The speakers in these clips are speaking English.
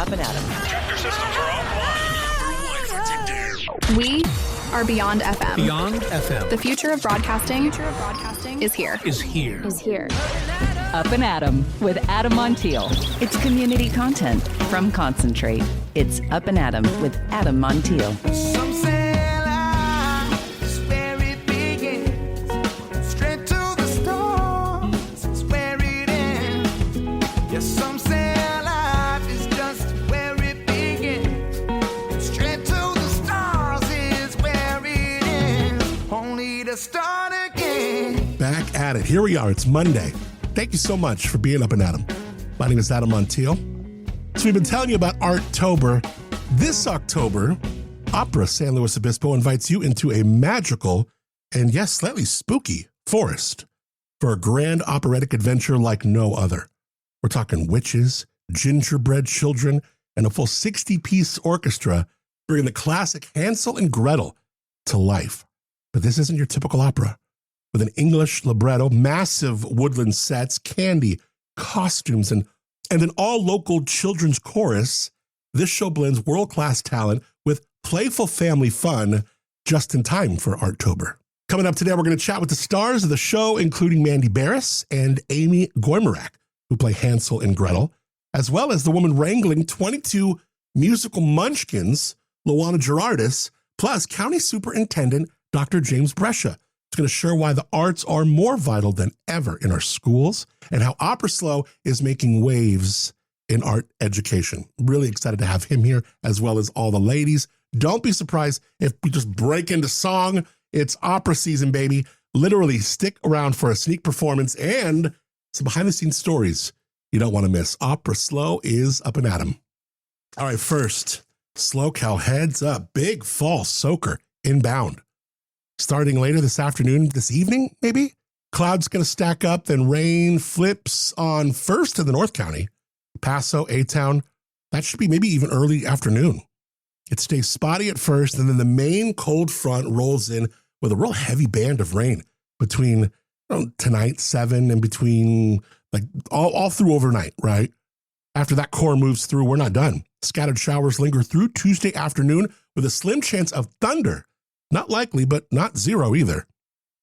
Up+Adam. Tractor systems are offline. We are Beyond FM. Beyond FM. The future of broadcasting is here. Up+Adam with Adam Montiel. It's community content from Concentrate. It's Up+Adam with Adam Montiel. Some say life is where it begins. Straight to the stars is where it ends. Yes, some say life is just where it begins. Straight to the stars is where it ends. Only to start again. Back at it. Here we are. It's Monday. Thank you so much for being Up+Adam. My name is Adam Montiel. So we've been telling you about Artober. This October, Opera San Luis Obispo invites you into a magical and, yes, slightly spooky forest for a grand operatic adventure like no other. We're talking witches, gingerbread children, and a full 60-piece orchestra bringing the classic Hansel and Gretel to life. But this isn't your typical opera. With an English libretto, massive woodland sets, candy, costumes, and an all-local children's chorus, this show blends world-class talent with playful family fun just in time for Artober. Coming up today, we're going to chat with the stars of the show, including Mandi Barrus and Amy Goymerac, who play Hansel and Gretel, as well as the woman wrangling 22 musical munchkins, Luana Gerardis, plus County Superintendent Dr. James Brescia. It's going to share why the arts are more vital than ever in our schools and how OperaSLO is making waves in art education. Really excited to have him here, as well as all the ladies. Don't be surprised if we just break into song. It's opera season, baby. Literally stick around for a sneak performance and some behind-the-scenes stories you don't want to miss. OperaSLO is Up+Adam. All right, first, Slow Cow heads up. Big fall soaker inbound. Starting later this afternoon, this evening, maybe? Clouds going to stack up, then rain flips on first in the North County. Paso, A-Town, that should be maybe even early afternoon. It stays spotty at first, and then the main cold front rolls in with a real heavy band of rain between tonight, 7, and between, like, all through overnight, right? After that core moves through, we're not done. Scattered showers linger through Tuesday afternoon with a slim chance of thunder. Not likely, but not zero either.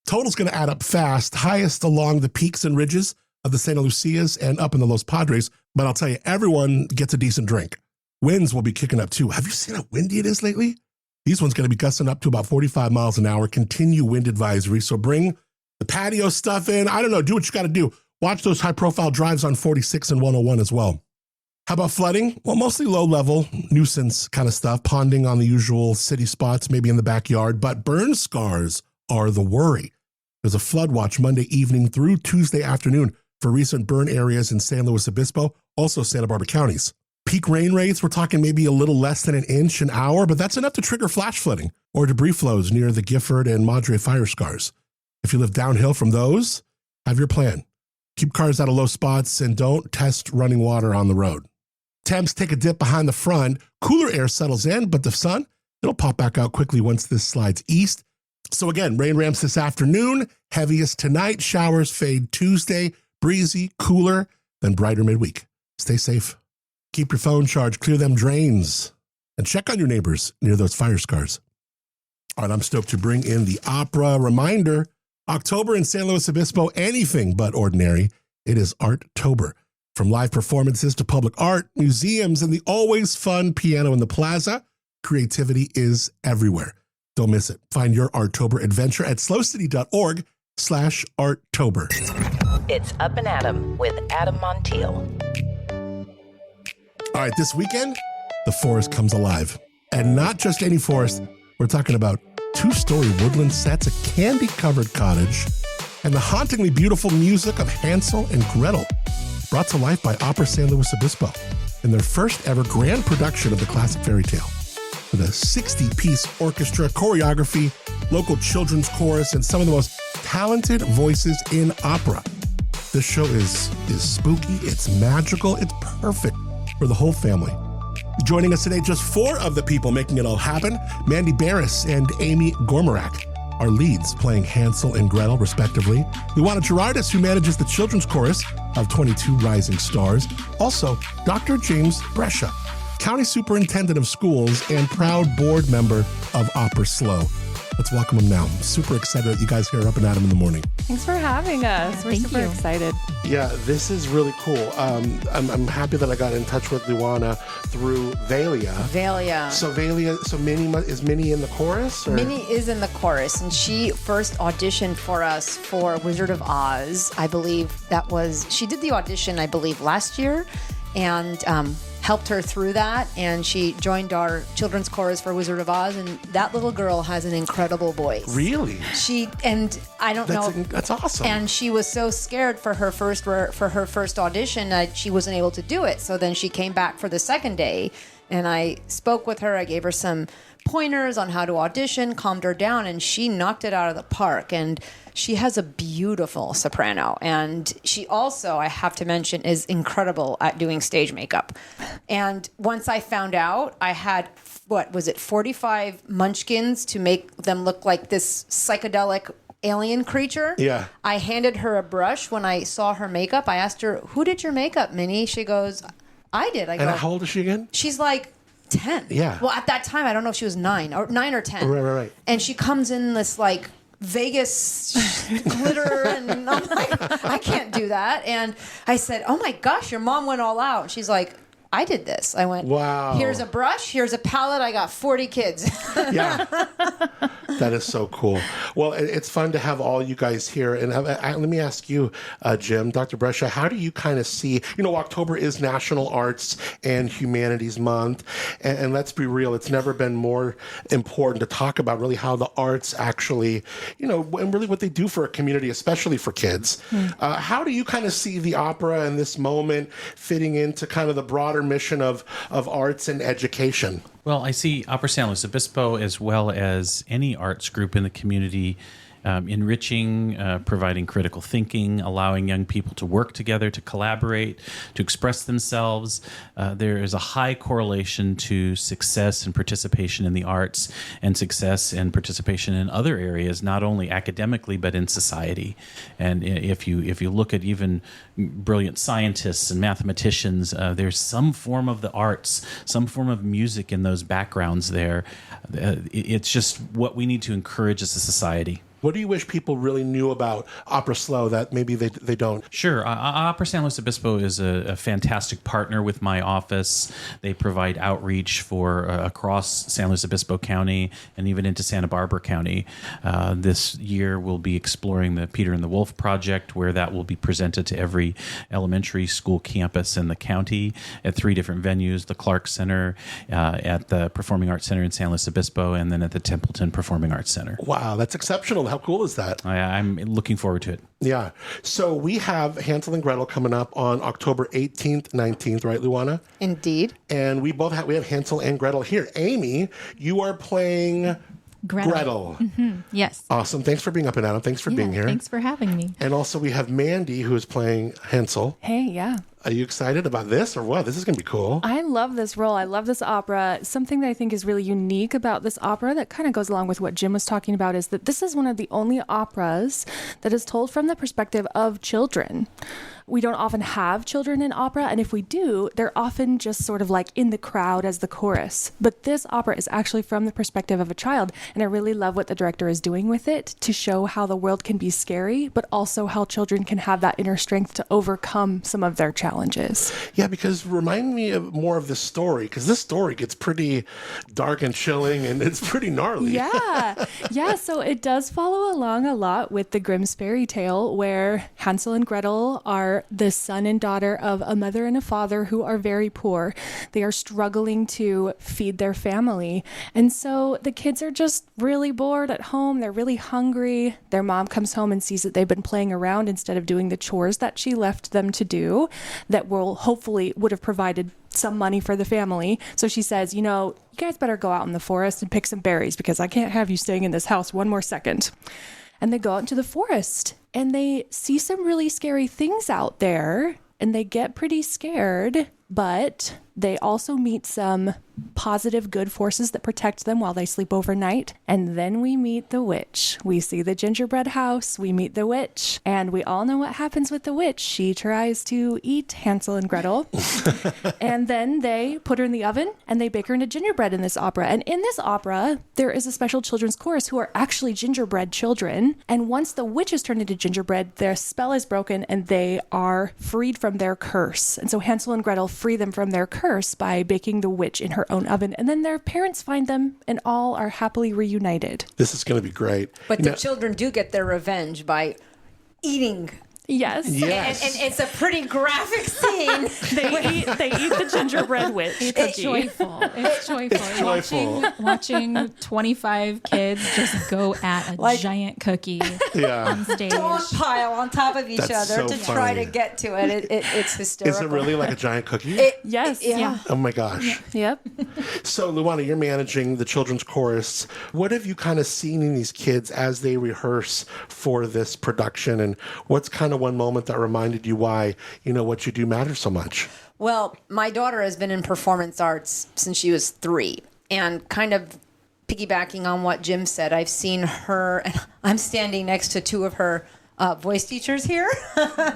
Total's going to add up fast, highest along the peaks and ridges of the Santa Lucias and up in the Los Padres. But I'll tell you, everyone gets a decent drink. Winds will be kicking up too. Have you seen how windy it is lately? These ones going to be gusting up to about 45 miles an hour. Continue wind advisory. So bring the patio stuff in. I don't know. Do what you got to do. Watch those high-profile drives on 46 and 101 as well. How about flooding? Well, mostly low-level, nuisance kind of stuff, ponding on the usual city spots, maybe in the backyard, but burn scars are the worry. There's a flood watch Monday evening through Tuesday afternoon for recent burn areas in San Luis Obispo, also Santa Barbara counties. Peak rain rates, we're talking maybe a little less than an inch an hour, but that's enough to trigger flash flooding or debris flows near the Gifford and Madre fire scars. If you live downhill from those, have your plan. Keep cars out of low spots and don't test running water on the road. Temps take a dip behind the front. Cooler air settles in, but the sun, it'll pop back out quickly once this slides east. So again, rain ramps this afternoon, heaviest tonight, showers fade Tuesday, breezy, cooler, then brighter midweek. Stay safe. Keep your phone charged, clear them drains, and check on your neighbors near those fire scars. All right, I'm stoked to bring in the opera reminder. October in San Luis Obispo, anything but ordinary. It is Artober. From live performances to public art, museums, and the always fun piano in the plaza, creativity is everywhere. Don't miss it. Find your Artober adventure at slowcity.org/Artober. It's Up+Adam with Adam Montiel. All right, this weekend, the forest comes alive. And not just any forest. We're talking about 2-story woodland sets, a candy-covered cottage, and the hauntingly beautiful music of Hansel and Gretel, brought to life by Opera San Luis Obispo in their first ever grand production of the classic fairy tale. With a 60-piece orchestra, choreography, local children's chorus, and some of the most talented voices in opera. This show is spooky, it's magical, it's perfect for the whole family. Joining us today, just 4 of the people making it all happen, Mandi Barrus and Amy Goymerac, our leads playing Hansel and Gretel, respectively. Luana Gerardis, who manages the children's chorus of 22 Rising Stars. Also, Dr. James Brescia, County Superintendent of Schools and proud board member of OperaSLO. Let's welcome him now. I'm super excited that you guys here are Up and Adam in the morning. Thanks for having us. We're super excited. Yeah, this is really cool. I'm happy that I got in touch with Luana through Valia. So Minnie, is Minnie in the chorus? Or? Minnie is in the chorus, and she first auditioned for us for Wizard of Oz. I believe she did the audition, I believe, last year, and helped her through that, and she joined our children's chorus for Wizard of Oz, and that little girl has an incredible voice. Really? That's awesome. And she was so scared for her first audition that she wasn't able to do it. So then she came back for the second day, and I spoke with her. I gave her some pointers on how to audition, calmed her down, and she knocked it out of the park. And she has a beautiful soprano. And she also, I have to mention, is incredible at doing stage makeup. And once I found out, I had, 45 munchkins to make them look like this psychedelic alien creature. Yeah. I handed her a brush when I saw her makeup. I asked her, "Who did your makeup, Minnie?" She goes, "I did." And how old is she again? She's like 10. Yeah. Well, at that time, I don't know if she was 9 or 10. Right. And she comes in this like Vegas glitter, and I'm like, I can't do that. And I said, "Oh my gosh, your mom went all out." She's like, "I did this." I went, "Wow. Here's a brush, here's a palette. I got 40 kids." Yeah. That is so cool. Well, it's fun to have all you guys here. And let me ask you, Jim, Dr. Brescia, how do you kind of see, October is National Arts and Humanities Month. And let's be real, it's never been more important to talk about really how the arts actually, and really what they do for a community, especially for kids. How do you kind of see the opera in this moment fitting into kind of the broader mission of arts and education? Well, I see Opera San Luis Obispo as well as any arts group in the community enriching, providing critical thinking, allowing young people to work together, to collaborate, to express themselves. There is a high correlation to success and participation in the arts and success and participation in other areas, not only academically, but in society. And if you look at even brilliant scientists and mathematicians, there's some form of the arts, some form of music in those backgrounds there. It's just what we need to encourage as a society. What do you wish people really knew about OperaSLO that maybe they don't? Sure. Opera San Luis Obispo is a fantastic partner with my office. They provide outreach for across San Luis Obispo County and even into Santa Barbara County. This year we'll be exploring the Peter and the Wolf project, where that will be presented to every elementary school campus in the county at 3 different venues: the Clark Center, at the Performing Arts Center in San Luis Obispo, and then at the Templeton Performing Arts Center. Wow, that's exceptional. How cool is that? I'm looking forward to it. Yeah. So we have Hansel and Gretel coming up on October 18th, 19th, right, Luana? Indeed. And we have Hansel and Gretel here. Amy, you are playing Gretel. Mm-hmm. Yes. Awesome. Thanks for being up and Adam. Thanks for being here. Thanks for having me. And also we have Mandi, who is playing Hansel. Hey, yeah. Are you excited about this or what? This is going to be cool. I love this role. I love this opera. Something that I think is really unique about this opera that kind of goes along with what Jim was talking about is that this is one of the only operas that is told from the perspective of children. We don't often have children in opera, and if we do, they're often just sort of like in the crowd as the chorus. But this opera is actually from the perspective of a child, and I really love what the director is doing with it to show how the world can be scary, but also how children can have that inner strength to overcome some of their challenges. Yeah, because remind me more of this story, because this story gets pretty dark and chilling, and it's pretty gnarly. Yeah, so it does follow along a lot with the Grimm's fairy tale, where Hansel and Gretel are the son and daughter of a mother and a father who are very poor. They are struggling to feed their family. And so the kids are just really bored at home. They're really hungry. Their mom comes home and sees that they've been playing around instead of doing the chores that she left them to do that would have provided some money for the family. So she says, you guys better go out in the forest and pick some berries because I can't have you staying in this house one more second. And they go out into the forest and they see some really scary things out there and they get pretty scared, but they also meet some positive good forces that protect them while they sleep overnight. And then we meet the witch. We see the gingerbread house, we meet the witch, and we all know what happens with the witch. She tries to eat Hansel and Gretel. And then they put her in the oven and they bake her into gingerbread in this opera. And in this opera, there is a special children's chorus who are actually gingerbread children. And once the witch is turned into gingerbread, their spell is broken and they are freed from their curse. And so Hansel and Gretel free them from their curse by baking the witch in her own oven. And then their parents find them and all are happily reunited. This is going to be great. But the children do get their revenge by eating. Yes. Yes. And it's a pretty graphic scene. They eat the gingerbread witch. It's joyful. It's joyful. It's joyful. Watching 25 kids just go at a giant cookie on stage. Dog pile on top of each That's other so to try funny. to get to it. It's hysterical. Is it really like a giant cookie? Yes. Yeah. Oh my gosh. Yep. So, Luana, you're managing the children's chorus. What have you kind of seen in these kids as they rehearse for this production? And what's kind of one moment that reminded you why, what you do matters so much? Well, my daughter has been in performance arts since she was 3. And kind of piggybacking on what Jim said, I've seen her, and I'm standing next to 2 of her voice teachers here,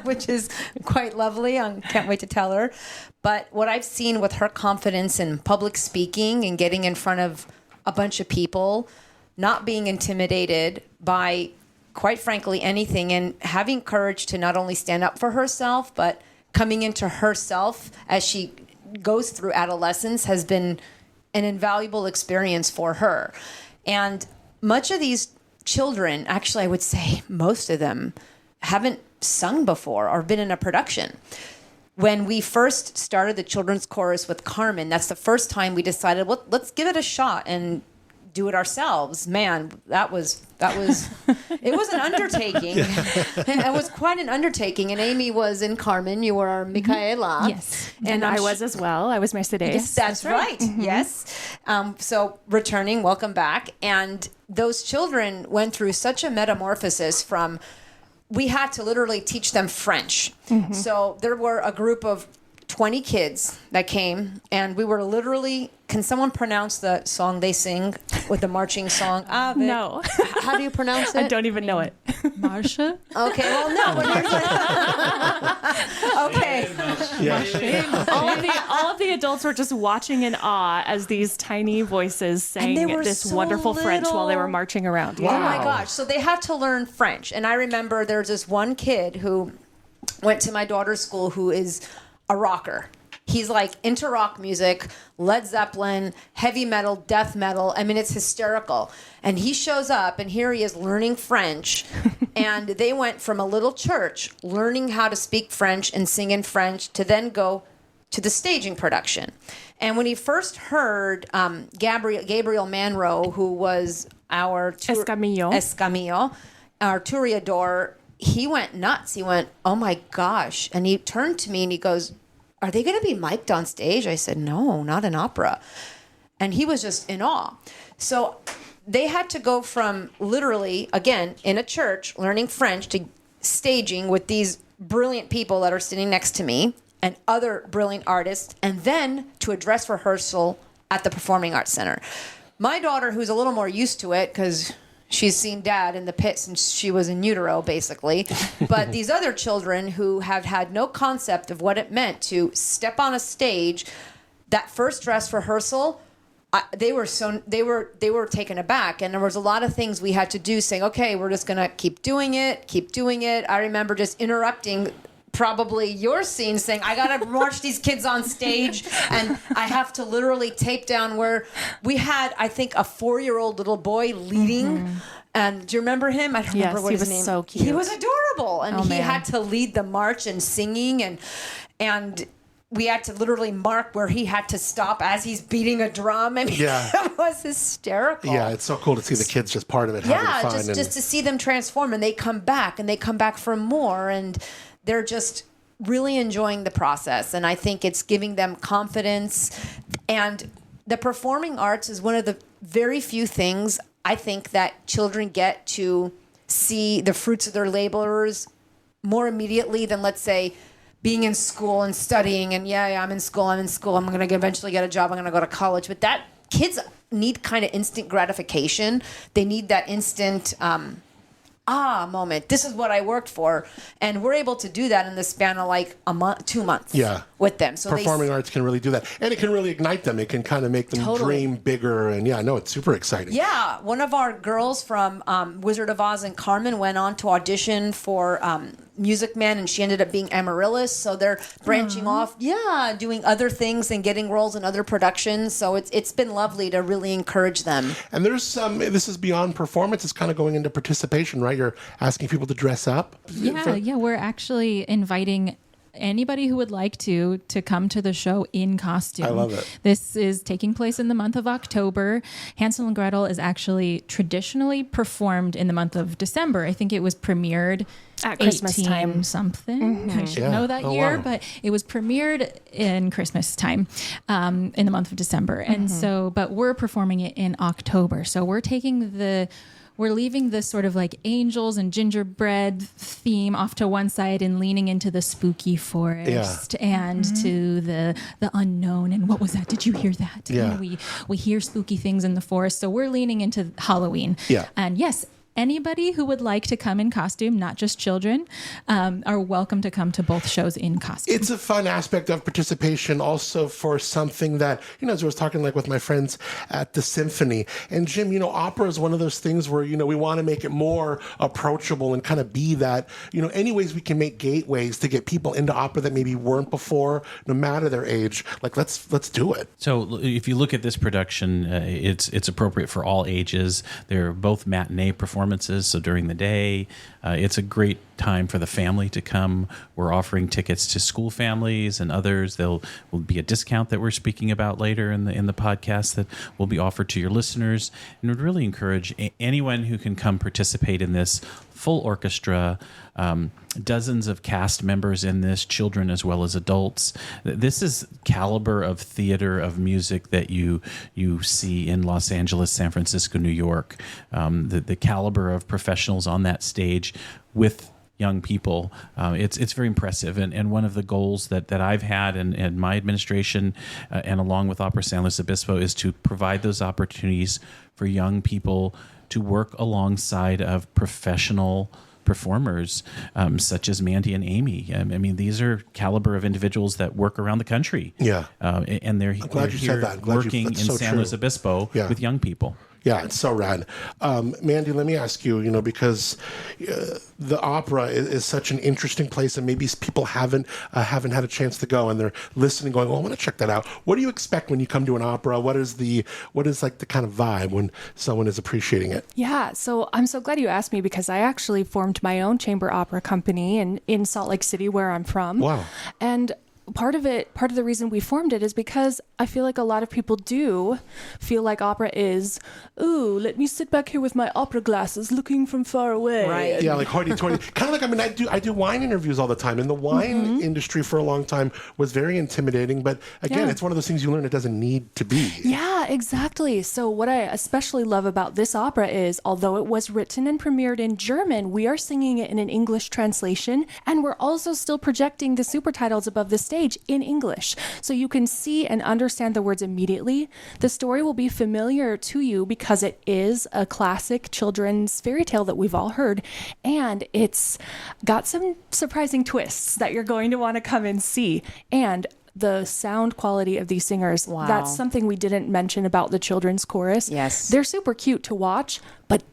which is quite lovely. I can't wait to tell her. But what I've seen with her confidence in public speaking and getting in front of a bunch of people, not being intimidated by, quite frankly, anything, and having courage to not only stand up for herself, but coming into herself as she goes through adolescence has been an invaluable experience for her. And much of these children, actually, I would say most of them, haven't sung before or been in a production. When we first started the children's chorus with Carmen, that's the first time we decided, well, let's give it a shot and do it ourselves. Man, it was an undertaking. It was quite an undertaking. And Amy was in Carmen. You were our Micaela. Yes. And I was as well. I was Mercedes. Yes, that's right. Mm-hmm. Yes. So returning, welcome back. And those children went through such a metamorphosis from, we had to literally teach them French. Mm-hmm. So there were a group of 20 kids that came, and we were literally, can someone pronounce the song they sing with the marching song? No. How do you pronounce it? I don't even know it. Marsha? Okay, well, no. Okay. Yeah. All of the adults were just watching in awe as these tiny voices sang And they were this so wonderful French while they were little. marching around. Oh my gosh. So they had to learn French. And I remember there's this one kid who went to my daughter's school who is a rocker. He's like into rock music, Led Zeppelin, heavy metal, death metal. I mean, it's hysterical. And he shows up, and here he is learning French. And they went from a little church learning how to speak French and sing in French to then go to the staging production. And when he first heard Gabriel Manro, who was our Escamillo, our toreador, he went nuts. He went, oh my gosh. And he turned to me and he goes, are they going to be mic'd on stage? I said, no, not an opera. And he was just in awe. So they had to go from literally, again, in a church, learning French to staging with these brilliant people that are sitting next to me and other brilliant artists, and then to a dress rehearsal at the Performing Arts Center. My daughter, who's a little more used to it, because she's seen Dad in the pit since she was in utero, basically. But these other children who have had no concept of what it meant to step on a stage, that first dress rehearsal, they were taken aback, and there was a lot of things we had to do, saying, "Okay, we're just gonna keep doing it." I remember just interrupting probably your scene, saying, I gotta march these kids on stage, and I have to literally tape down where we had, I think, a 4-year-old little boy leading. Mm-hmm. And do you remember him? I don't remember what his name. He was so cute. He was adorable, and he man. had to lead the march and singing, and we had to literally mark where he had to stop as he's beating a drum. I mean, it was hysterical. Yeah, it's so cool to see the kids just part of it, having fun. Just to see them transform, and they come back for more, and they're just really enjoying the process. And I think it's giving them confidence. And the performing arts is one of the very few things I think that children get to see the fruits of their labors more immediately than, let's say, being in school and studying and I'm in school, I'm going to eventually get a job, I'm going to go to college. But that kids need kind of instant gratification. They need that instant moment. This is what I worked for. And we're able to do that in the span of like a month, 2 months with them. So performing arts can really do that. And it can really ignite them. It can kind of make them dream bigger. And it's super exciting. Yeah. One of our girls from Wizard of Oz and Carmen went on to audition for Music Man, and she ended up being Amaryllis. So they're branching off, doing other things and getting roles in other productions. So it's been lovely to really encourage them. And there's this is beyond performance. It's kind of going into participation, right? You're asking people to dress up. Yeah. We're actually inviting anybody who would like to come to the show in costume. I love it. This is taking place in the month of October. Hansel and Gretel is actually traditionally performed in the month of December. I think it was premiered at Christmas time something. I should know that year, but it was premiered in Christmas time in the month of December. And so, but we're performing it in October. So we're leaving this sort of like angels and gingerbread theme off to one side and leaning into the spooky forest and to the unknown. And what was that? Did you hear that? Yeah. And we hear spooky things in the forest. So we're leaning into Halloween. Yeah. And yes, anybody who would like to come in costume, not just children, are welcome to come to both shows in costume. It's a fun aspect of participation also for something that, as I was talking like with my friends at the symphony. And Jim, opera is one of those things where, we want to make it more approachable and kind of be that, any ways we can make gateways to get people into opera that maybe weren't before, no matter their age. Like, let's do it. So if you look at this production, it's appropriate for all ages. They're both matinee performances. So during the day, it's a great time for the family to come. We're offering tickets to school families and others. Will be a discount that we're speaking about later in the podcast that will be offered to your listeners. And would really encourage anyone who can come participate in this. Full orchestra, dozens of cast members in this, children as well as adults. This is caliber of theater, of music that you see in Los Angeles, San Francisco, New York. The caliber of professionals on that stage with young people, it's very impressive. And one of the goals that I've had in my administration and along with Opera San Luis Obispo is to provide those opportunities for young people to work alongside of professional performers such as Mandi and Amy. I mean, these are caliber of individuals that work around the country. Yeah. And they're here working in San Luis Obispo with young people. Yeah, it's so rad. Mandi, let me ask you, because the opera is such an interesting place, and maybe people haven't had a chance to go, and they're listening, going, "Well, I want to check that out." What do you expect when you come to an opera? What is like the kind of vibe when someone is appreciating it? Yeah, so I'm so glad you asked me, because I actually formed my own chamber opera company in Salt Lake City, where I'm from. Wow. And part of the reason we formed it is because I feel like a lot of people do feel like opera is, ooh, let me sit back here with my opera glasses looking from far away. Right. Yeah, like hoity-toity. Kind of like, I do wine interviews all the time, and the wine industry for a long time was very intimidating, but again, it's one of those things you learn it doesn't need to be. Yeah, exactly. So what I especially love about this opera is, although it was written and premiered in German, we are singing it in an English translation, and we're also still projecting the super titles above the stage in English. So you can see and understand the words immediately. The story will be familiar to you because it is a classic children's fairy tale that we've all heard. And it's got some surprising twists that you're going to want to come and see. And the sound quality of these singers, that's something we didn't mention about the children's chorus. Yes. They're super cute to watch, but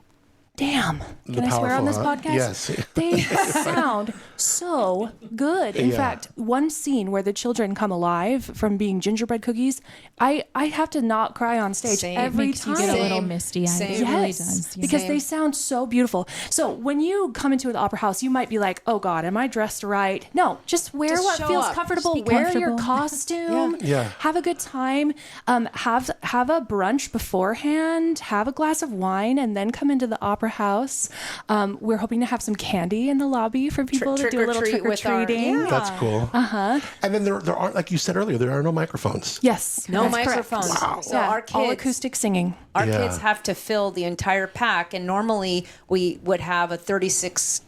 damn, can I swear on this podcast? Yes. They sound so good. In fact, one scene where the children come alive from being gingerbread cookies, I have to not cry on stage every Makes time. you get a little misty eyed. It really does. Yeah. Because they sound so beautiful. So when you come into an opera house, you might be like, oh God, am I dressed right? No, just wear what feels comfortable. Just be wear comfortable. your costume. Have a good time. Have a brunch beforehand. Have a glass of wine, and then come into the opera house. We're hoping to have some candy in the lobby for people to do a little trick-or-treating. That's cool. And then there aren't, like you said earlier, there are no microphones. Yes. No that's microphones. correct. Wow. So our kids, all acoustic singing. Our kids have to fill the entire pack, and normally we would have a 36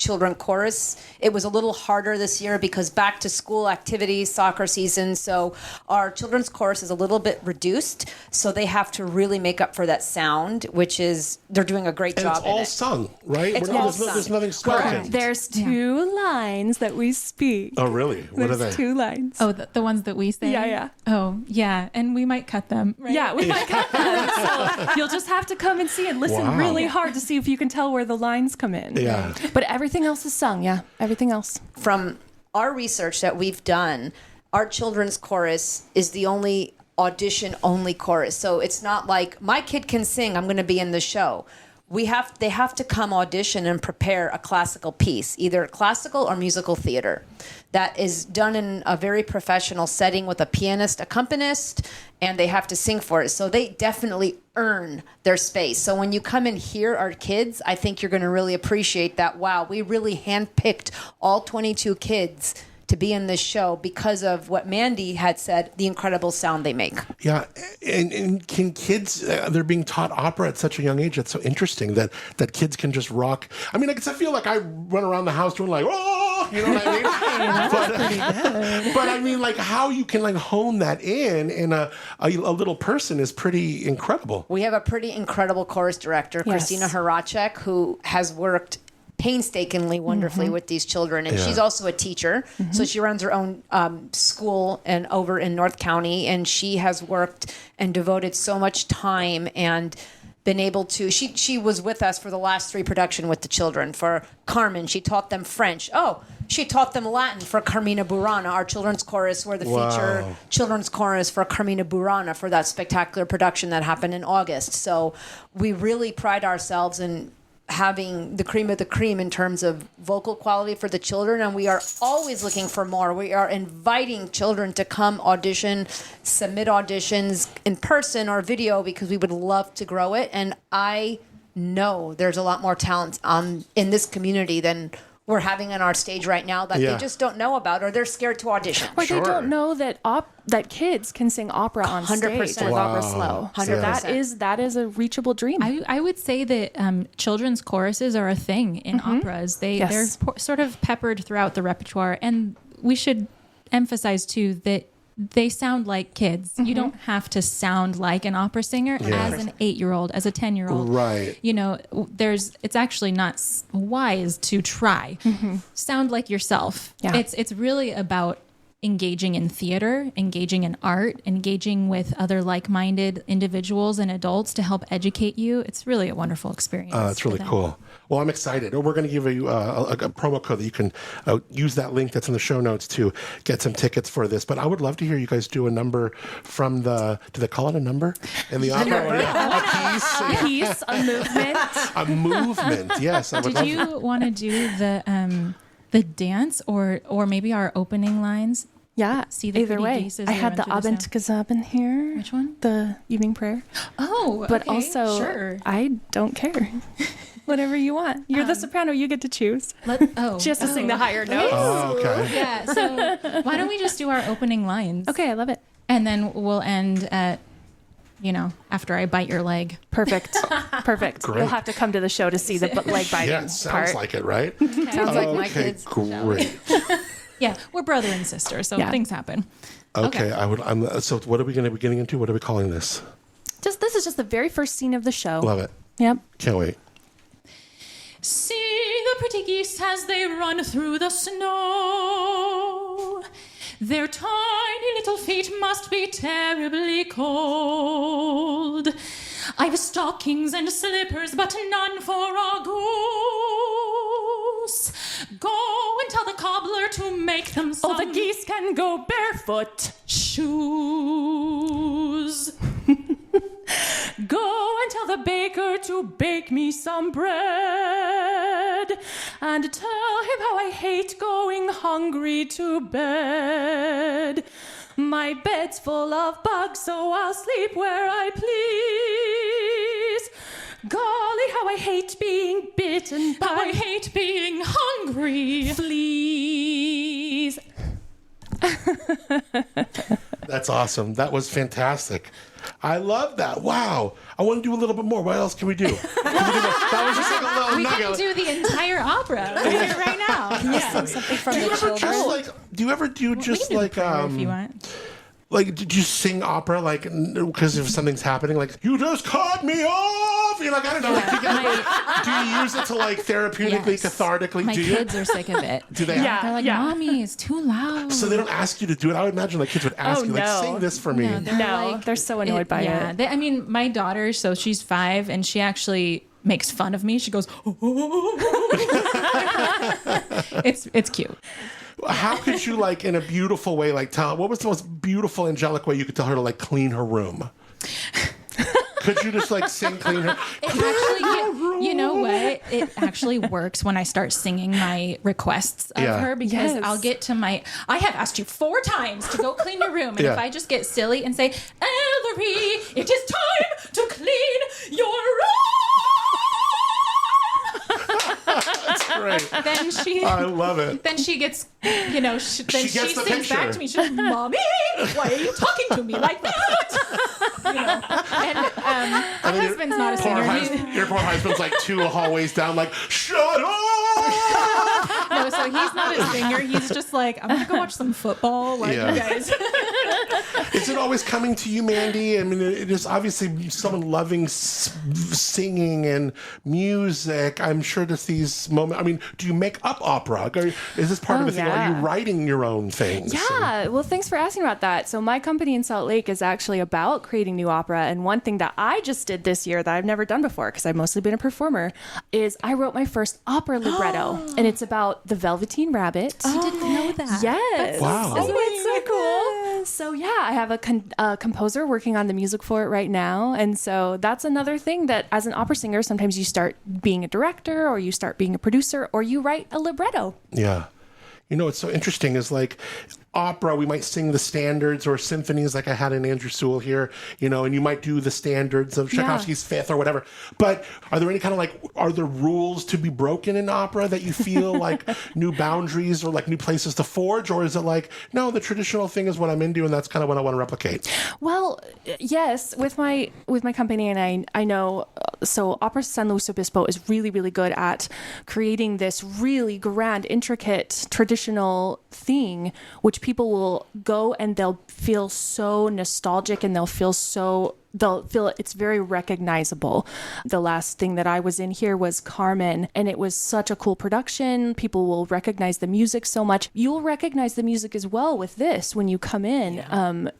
children chorus. It was a little harder this year because back to school activities, soccer season. So our children's chorus is a little bit reduced. So they have to really make up for that sound, which is, they're doing a great And job it's all in it. sung, right? It's all sung. There's nothing spoken. There's two lines that we speak. Oh, really? What are There's they? 2 lines. Oh, the ones that we say? Yeah. Oh, yeah. And we might cut them, right? Yeah, we might cut them. So you'll just have to come and see and listen Wow. really hard to see if you can tell where the lines come in. Yeah. But everything else is sung. Yeah, everything else. From our research that we've done, our children's chorus is the only audition-only chorus. So it's not like, my kid can sing, I'm going to be in the show. They have to come audition and prepare a classical piece, either classical or musical theater, that is done in a very professional setting with a pianist, accompanist, and they have to sing for it. So they definitely earn their space. So when you come and hear our kids, I think you're going to really appreciate that. Wow, we really handpicked all 22 kids to be in this show because of what Mandi had said, the incredible sound they make. Yeah, and can kids, they're being taught opera at such a young age. It's so interesting that kids can just rock. I mean, I feel like I run around the house doing like, oh, you know what I mean? But I mean, like how you can like hone that in a little person is pretty incredible. We have a pretty incredible chorus director, Yes. Christina Horacek, who has worked painstakingly wonderfully with these children, and she's also a teacher, so she runs her own school and over in North County, and she has worked and devoted so much time and been able to, she was with us for the last 3 production with the children. For Carmen, she taught them French. She taught them Latin for Carmina Burana, our children's chorus. We're the feature children's chorus for Carmina Burana for that spectacular production that happened in August. So we really pride ourselves in having the cream of the cream in terms of vocal quality for the children, and we are always looking for more. We are inviting children to come audition, submit auditions in person or video, because we would love to grow it. And I know there's a lot more talent in this community than we're having on our stage right now that they just don't know about, or they're scared to audition. Or they don't know that that kids can sing opera on 100%. stage with OperaSLO. 100%. That is a reachable dream. I would say that children's choruses are a thing in operas. They're sort of peppered throughout the repertoire, and we should emphasize too that they sound like kids. You don't have to sound like an opera singer as an 8-year-old, as a 10-year-old. Right. You know, it's actually not wise to try. Sound like yourself. Yeah. It's really about engaging in theater, engaging in art, engaging with other like-minded individuals and adults to help educate you. It's really a wonderful experience. It's really cool. Well, I'm excited. We're going to give you a promo code that you can use that link that's in the show notes to get some tickets for this. But I would love to hear you guys do a number from do they call it a number? In the opera? A piece? A piece, a movement. A movement, yes. Did you want to do the dance or maybe our opening lines? Yeah, See the either pretty way. geese as I they had run the through the Abend Gesaben here. Which one? The evening prayer. Oh, But okay, also, sure. I don't care. Whatever you want. You're the soprano. You get to choose. She has to sing the higher notes. Oh, okay. Yeah, so why don't we just do our opening lines? Okay, I love it. And then we'll end at, after I bite your leg. Perfect. Perfect. Great. You'll have to come to the show to see the leg biting Yeah, it sounds part. like it, right? Sounds like my Okay, kids. great. Yeah, we're brother and sister, so things happen. Okay, so what are we going to be getting into? What are we calling this? This is just the very first scene of the show. Love it. Yep. Can't wait. See the pretty geese as they run through the snow. Their tiny little feet must be terribly cold. I've stockings and slippers, but none for a goose. Go and tell the cobbler to make them some. Oh, the geese can go barefoot. Shoes. Go and tell the baker to bake me some bread, and tell him how I hate going hungry to bed. My bed's full of bugs, so I'll sleep where I please. Golly, how I hate being bitten by... How I hate being hungry. Fleas. That's awesome. That was fantastic. I love that. Wow. I want to do a little bit more. What else can we do? That was just like a little We nugget. can do the entire opera right now. Can you Sing something from Do the you ever children. just like? Do you ever do just we can do like the prayer if you want. Like, did you sing opera like because if something's happening, like you just cut me off? You're like, I don't know. Like, do you use it to like therapeutically, Yes. cathartically? My do you? kids are sick of it. Do they? They're like, Mommy, it's too loud. So they don't ask you to do it. I would imagine like kids would ask you, like, no. sing this for me. They're so annoyed by it. I mean, my daughter, so she's 5, and she actually makes fun of me. She goes, it's cute. How could you, like, in a beautiful way, like, tell what was the most beautiful, angelic way you could tell her to like clean her room? Could you just like sing clean her? It actually, you know what? It actually works when I start singing my requests of her because I'll get to I have asked you 4 times to go clean your room. And if I just get silly and say, Ellery, it is time to clean your room. That's great. Then I love it. Then she gets, she gets the sings picture. back to me. She's like, Mommy, why are you talking to me like that? And my husband's not a singer. Your poor husband's like 2 hallways down, like, shut up! No, so he's not a singer. He's just like, I'm gonna go watch some football. Like, you guys. Is it always coming to you, Mandi? I mean, it is obviously someone loving singing and music. I'm sure that these moments. I mean, do you make up opera? Is this part of a thing? Are you writing your own things? Yeah. Well, thanks for asking about that. So my company in Salt Lake is actually about creating new opera. And one thing that I just did this year that I've never done before, because I've mostly been a performer, is I wrote my first opera libretto. And it's about the Velveteen Rabbit. I didn't know that. Yes. Wow. Isn't it so cool? So yeah, I have a composer working on the music for it right now. And so that's another thing that as an opera singer, sometimes you start being a director or you start being a producer or you write a libretto. Yeah. You know, what's so interesting is like opera, we might sing the standards or symphonies like I had in Andrew Sewell here, and you might do the standards of Tchaikovsky's Fifth or whatever. But are there any kind of are there rules to be broken in opera that you feel like new boundaries or like new places to forge? Or is it like, no, the traditional thing is what I'm into and that's kind of what I want to replicate? Well, yes, with my company, and I know, so Opera San Luis Obispo is really, really good at creating this really grand, intricate, traditional thing, which people will go and they'll feel so nostalgic and they'll feel it's very recognizable. The last thing that I was in here was Carmen, and it was such a cool production. People will recognize the music so much. You'll recognize the music as well with this when you come in.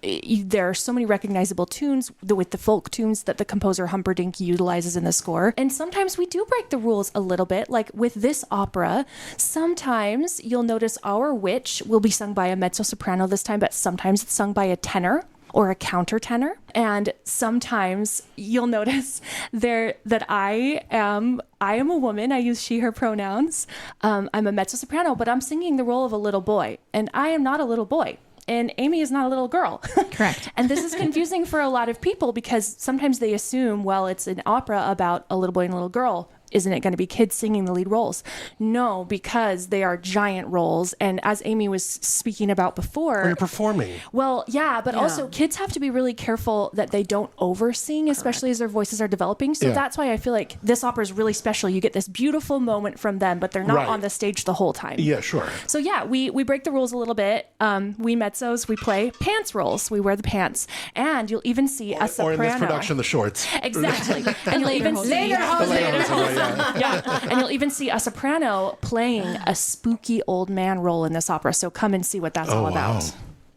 There are so many recognizable tunes with the folk tunes that the composer Humperdinck utilizes in the score. And sometimes we do break the rules a little bit. Like with this opera, sometimes you'll notice Our Witch will be sung by a mezzo-soprano this time, but sometimes it's sung by a tenor or a countertenor. And sometimes you'll notice that I am a woman. I use she, her pronouns. I'm a mezzo-soprano, but I'm singing the role of a little boy. And I am not a little boy. And Amy is not a little girl. Correct. And this is confusing for a lot of people because sometimes they assume, well, it's an opera about a little boy and a little girl. Isn't it going to be kids singing the lead roles? No, because they are giant roles. And as Amy was speaking about before... Or you're performing. Well, yeah, but also kids have to be really careful that they don't over-sing, especially as their voices are developing. So that's why I feel like this opera is really special. You get this beautiful moment from them, but they're not on the stage the whole time. Yeah, sure. So yeah, we break the rules a little bit. We mezzos, we play pants roles. We wear the pants. And you'll even see a soprano. Or in this production, the shorts. Exactly. And you'll even see... And you'll even see a soprano playing a spooky old man role in this opera. So come and see what that's all about. Wow.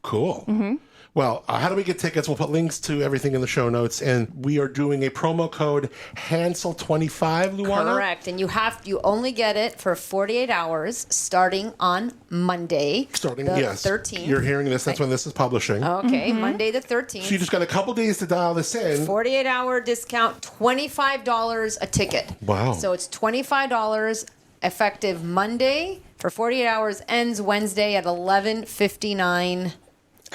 Cool. Mm-hmm. Well, how do we get tickets? We'll put links to everything in the show notes. And we are doing a promo code Hansel25, Luana. Correct. And you only get it for 48 hours starting on Monday. The 13th. You're hearing this. That's when this is publishing. Okay. Mm-hmm. Monday the 13th. So you just got a couple days to dial this in. 48-hour discount, $25 a ticket. Wow. So it's $25 effective Monday for 48 hours, ends Wednesday at 11:59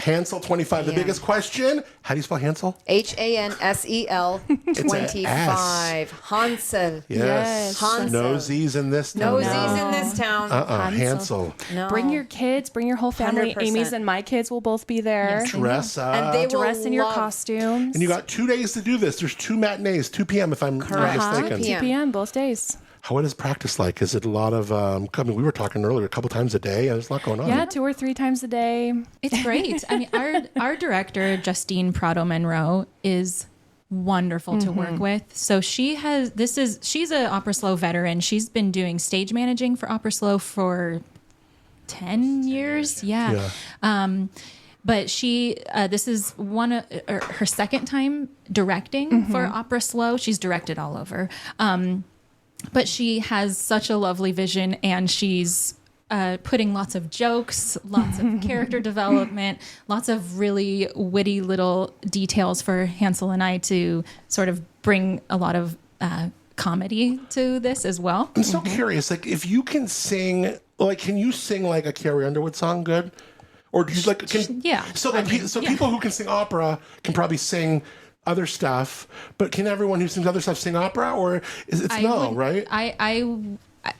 Hansel 25. The biggest question, how do you spell Hansel? Hansel 25. Hansel. Yes. Hansel. No Z's in this town. No Z's in this town. Hansel. No. Bring your kids, bring your whole family. 100%. Amy's and my kids will both be there. Dress up. And they will Dress in your love- costumes. And you got 2 days to do this. There's 2 matinees, 2 p.m. if I'm not mistaken. 2 2 p.m. both days. What is practice like? Is it a lot of, I mean, we were talking earlier, a couple times a day. There's a lot going on. Yeah, 2 or 3 times a day. It's great. I mean, our director, Justine Prado Monroe, is wonderful to work with. So she's an OperaSLO veteran. She's been doing stage managing for OperaSLO for 10 years. Yeah. But she, this is her second time directing for OperaSLO. She's directed all over. But she has such a lovely vision, and she's putting lots of jokes, lots of character development, lots of really witty little details for Hansel and I to sort of bring a lot of comedy to this as well. I'm so curious, like, if you can sing, like, can you sing like a Carrie Underwood song good? Or do you like, Yeah. So, people who can sing opera can probably sing other stuff, but can everyone who sings other stuff sing opera, or it's right?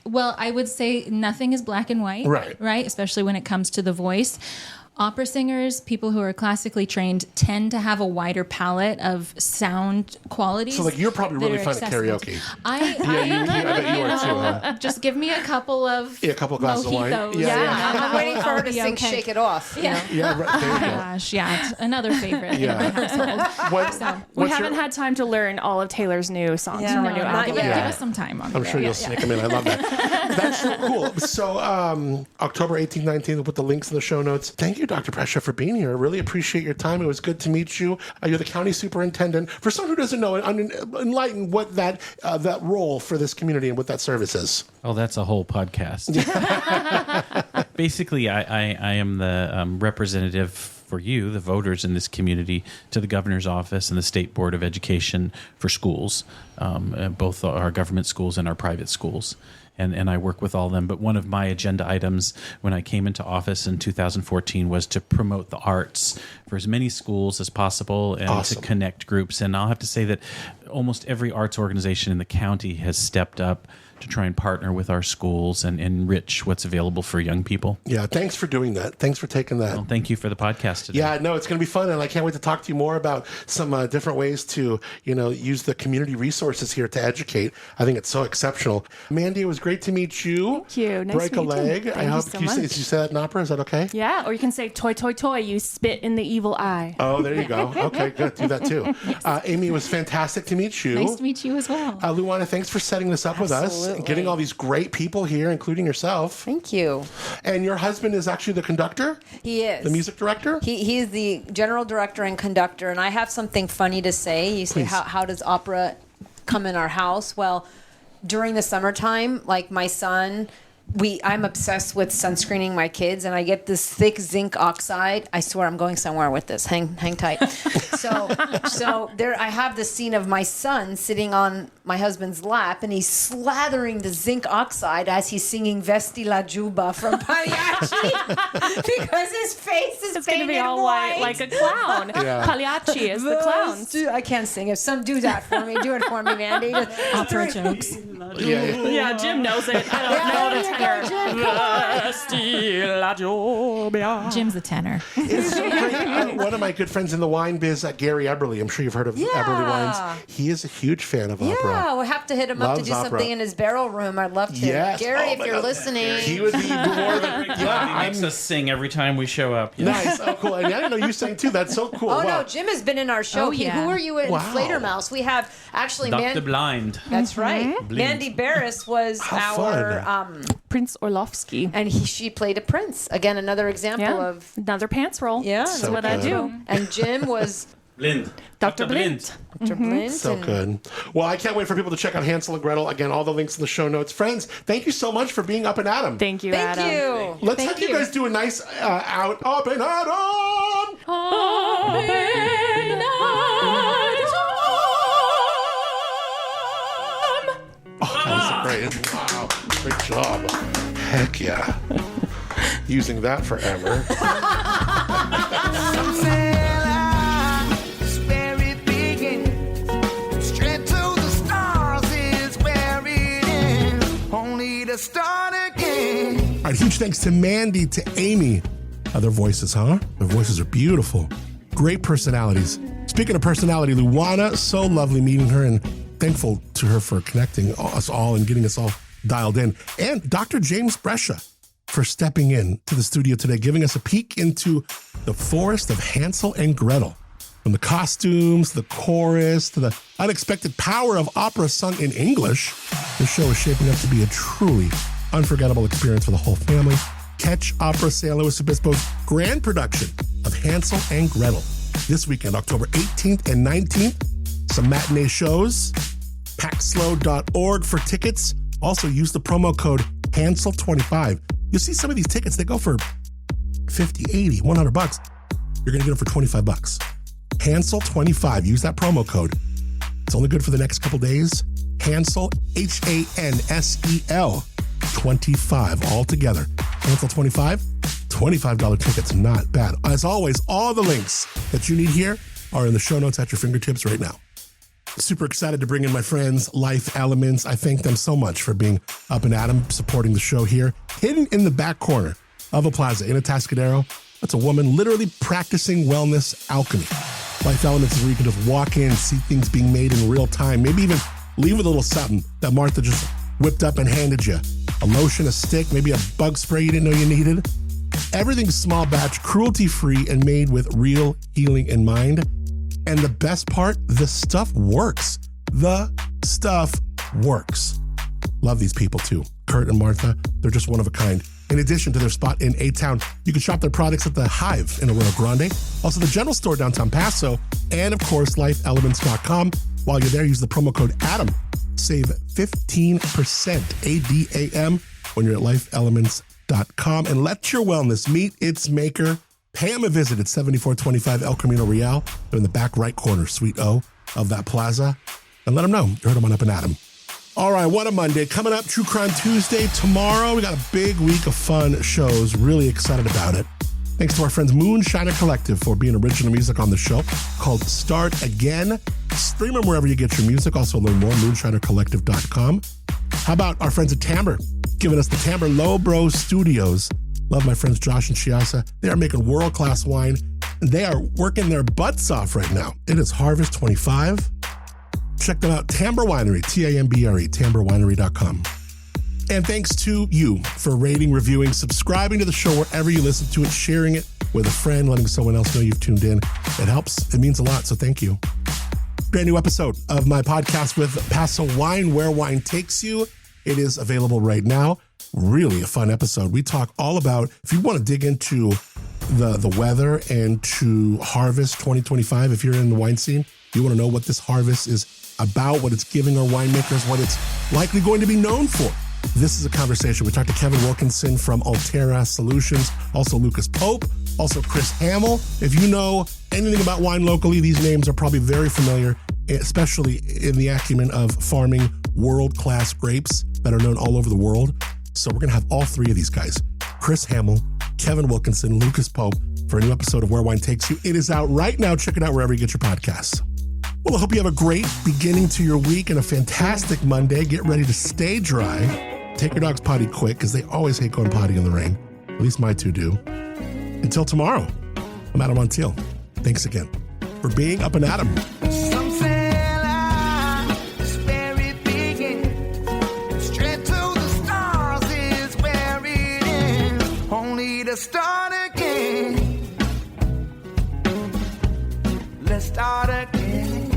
Well, I would say nothing is black and white, right? Especially when it comes to the voice. Opera singers, people who are classically trained, tend to have a wider palette of sound qualities. So, like, you're probably really fun at karaoke. I bet you are too. Huh? Just give me a couple of glasses of wine. I'm waiting for her to sing "Shake It Off." Yeah, right. There you go. Gosh, yeah, another favorite in my household. We haven't had time to learn all of Taylor's new songs from her new album. Give us some time on it. I'm sure you'll sneak them in. I love that. That's so cool. So, October 18th, 19th, we'll put the links in the show notes. Thank you, Dr. Brescia, for being here. I really appreciate your time. It was good to meet you. You're the county superintendent. For someone who doesn't know, enlighten what that role for this community and what that service is. Oh, that's a whole podcast. Basically, I am the representative for you, the voters in this community, to the governor's office and the State Board of Education for schools, both our government schools and our private schools. And I work with all of them. But one of my agenda items when I came into office in 2014 was to promote the arts for as many schools as possible and to connect groups. And I'll have to say that almost every arts organization in the county has stepped up to try and partner with our schools and enrich what's available for young people. Yeah, thanks for doing that. Thanks for taking that. Well, thank you for the podcast today. Yeah, no, it's going to be fun, and I can't wait to talk to you more about some different ways to, use the community resources here to educate. I think it's so exceptional. Mandy, it was great to meet you. Thank you. Nice Break to meet a leg. you. I hope Thank you so much. you say that in opera. Is that okay? Yeah, or you can say toy, toy, toy. You spit in the evil eye. Oh, there you go. Okay, good. Do that too. Yes. Amy, it was fantastic to meet you. Nice to meet you as well. Luana, thanks for setting this up with us and getting all these great people here, including yourself. Thank you. And your husband is actually the conductor? He is. The music director? He is the general director and conductor. And I have something funny to say. You say, how does opera come in our house? Well, during the summertime, like my son, I'm obsessed with sunscreening my kids, and I get this thick zinc oxide. I swear I'm going somewhere with this. Hang tight. So there I have the scene of my son sitting on my husband's lap, and he's slathering the zinc oxide as he's singing Vesti la Juba from Pagliacci because his face is going to be all white like a clown. Yeah. Pagliacci is the clown. I can't sing. If some do that for me, do it for me, Mandy. Opera jokes. Yeah, Jim knows it. I don't know the tenor. Jim's the tenor. It's so great. One of my good friends in the wine biz, Gary Eberly. I'm sure you've heard of Eberly Wines. He is a huge fan of opera. Yeah, we'll have to hit him up to do something in his barrel room. I'd love to. Yes. Gary, if you're listening. He would be more than... He makes us sing every time we show up. Nice. Oh, cool. And I didn't know you sang too. That's so cool. Oh, no. Jim has been in our show. Oh, yeah. Who are you in Flatermouse? We have actually... Dr. Blind. That's right. Mandi Barrus was our... Prince Orlovsky. And she played a prince. Again, another example of... Another pants roll. Yeah. That's So what I good. do. And Jim was... Blind. Dr. Blind. Dr. Blind. So good. Well, I can't wait for people to check out Hansel and Gretel. Again, all the links in the show notes. Friends, thank you so much for being Up and Adam. Thank you, Adam. Thank you. Let's have you guys do a nice out Up and Adam. Up and Adam. Oh, that's great. Wow. Great job. Heck yeah. Using that forever. Huge thanks to Mandi, to Amy. Their voices, huh? Their voices are beautiful. Great personalities. Speaking of personality, Luana, so lovely meeting her and thankful to her for connecting us all and getting us all dialed in. And Dr. James Brescia for stepping in to the studio today, giving us a peek into the forest of Hansel and Gretel. From the costumes, the chorus, to the unexpected power of opera sung in English, this show is shaping up to be a truly unforgettable experience for the whole family. Catch Opera San Luis Obispo's grand production of Hansel and Gretel this weekend, October 18th and 19th. Some matinee shows, packslo.org for tickets. Also use the promo code Hansel25. You'll see some of these tickets, they go for $50, $80, $100. You're going to get them for $25. Hansel25. Use that promo code. It's only good for the next couple days. Hansel, Hansel 25 all together. Hansel 25, $25 tickets. Not bad. As always, all the links that you need here are in the show notes at your fingertips right now. Super excited to bring in my friends, Life Elements. I thank them so much for being Up and Adam, supporting the show here. Hidden in the back corner of a plaza in Atascadero, that's a woman literally practicing wellness alchemy. Life Elements is where you can just walk in, see things being made in real time, maybe even leave with a little something that Martha just whipped up and handed you. A lotion, a stick, maybe a bug spray you didn't know you needed. Everything's small batch, cruelty-free, and made with real healing in mind. And the best part, the stuff works. The stuff works. Love these people too. Kurt and Martha, they're just one of a kind. In addition to their spot in A-Town, you can shop their products at the Hive in Arroyo Grande, also the general store downtown Paso, and of course, lifeelements.com. While you're there, use the promo code ADAM. Save 15%, ADAM, when you're at lifeelements.com. And let your wellness meet its maker. Pay them a visit at 7425 El Camino Real. They're in the back right corner, Suite O of that plaza. And let them know you heard them on Up and Adam. All right, what a Monday. Coming up, True Crime Tuesday tomorrow. We got a big week of fun shows. Really excited about it. Thanks to our friends Moonshiner Collective for being original music on the show called Start Again. Stream them wherever you get your music. Also learn more, moonshinercollective.com. How about our friends at Timbre, giving us the Timbre Low Bro Studios. Love my friends Josh and Chiasa. They are making world-class wine. They are working their butts off right now. It is Harvest 25. Check them out, Timbre Winery, T-A-M-B-R-E, TimbreWinery.com. And thanks to you for rating, reviewing, subscribing to the show wherever you listen to it, sharing it with a friend, letting someone else know you've tuned in. It helps. It means a lot, so thank you. Brand new episode of my podcast with Paso Wine, Where Wine Takes You. It is available right now. Really a fun episode. We talk all about, if you want to dig into the weather and to Harvest 2025, if you're in the wine scene, you want to know what this harvest is about, what it's giving our winemakers, what it's likely going to be known for. This is a conversation. We talked to Kevin Wilkinson from Altera Solutions, also Lucas Pope, also Chris Hamill. If you know anything about wine locally, these names are probably very familiar, especially in the acumen of farming world-class grapes that are known all over the world. So we're going to have all three of these guys, Chris Hamill, Kevin Wilkinson, Lucas Pope, for a new episode of Where Wine Takes You. It is out right now. Check it out wherever you get your podcasts. Well, I hope you have a great beginning to your week and a fantastic Monday. Get ready to stay dry. Take your dog's potty quick because they always hate going potty in the rain. At least my two do. Until tomorrow, I'm Adam Montiel. Thanks again for being Up and Adam. Some say life is where it begins. Straight to the stars is where it ends. Only to start again. Let's start again.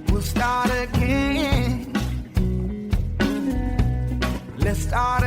We'll start again. Let's start